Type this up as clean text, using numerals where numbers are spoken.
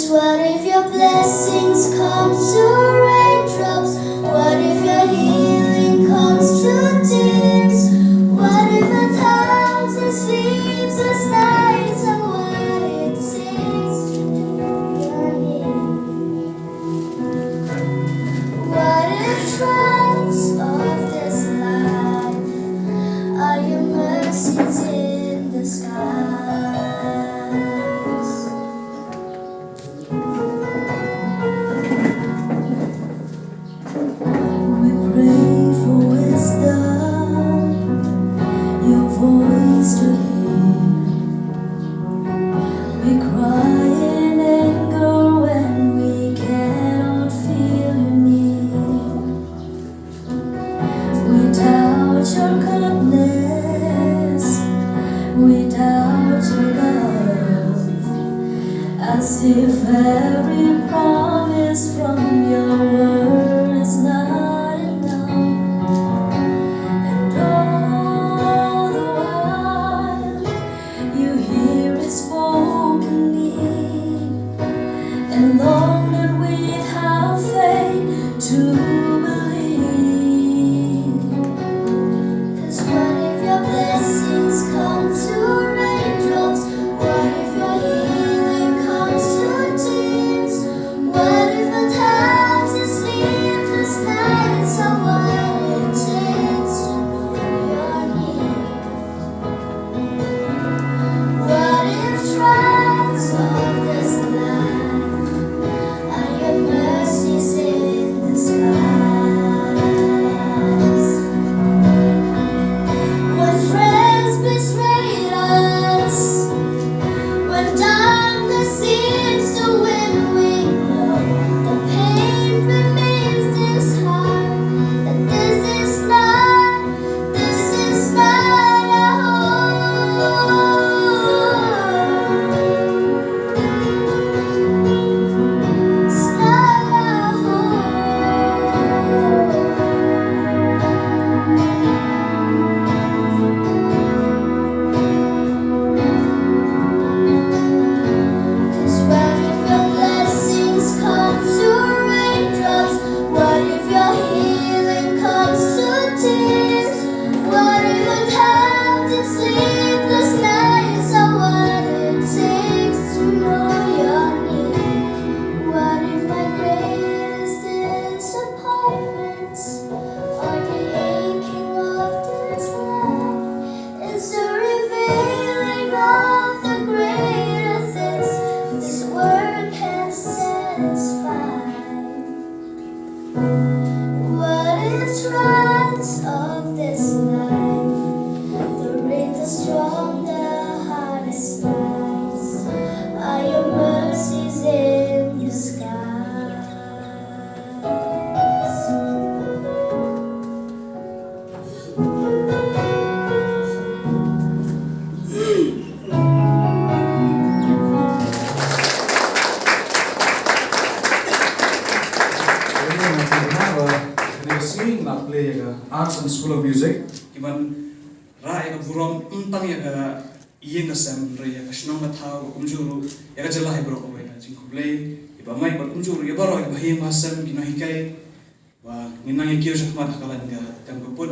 what if your blessings come to raindrops? What if your healing comes to tears? What if 1,000 sleepless nights are what it takes to do your name? What if trials of this life are your mercies in the skies? We pray for wisdom, your voice to hear. We cry in anger when we cannot feel you near. We doubt your goodness, we doubt your love, as if every promise from your word is not enough. And all the while you hear it spoken need, and long that we have faith to believe. 'Cause what if your blessings come to raindrops? What if your healing comes to tears? What if 1,000 sleepless nights are what it takes to know your need? What if trials of this life are your mercies in the skies? When friends betrayed us, when darkness seems to win, we know the pain remains this heart. That this is not our home. It's not our home. 'Cause what if your blessings come to raindrops? What if your healing comes to tears? What if 1,000 sleepless nights are what it takes to know your need? What if my greatest disappointments are the aching of this life? It's the revealing of the greater things this world can satisfy. What if trials of this life, the rain, the storm, the hardest nights, are your mercies in the skies? Singing na play Arts and School of Music. Iban ra ega burom tang ya ieng asam re ya kashnong na thau kumjuru ya jala hai bro ko wena jing kublei iba mai ba kumjuru ya baro iba hi masam kino hikai wa ninang ya kiyo shakma thakalan ga tam ko pun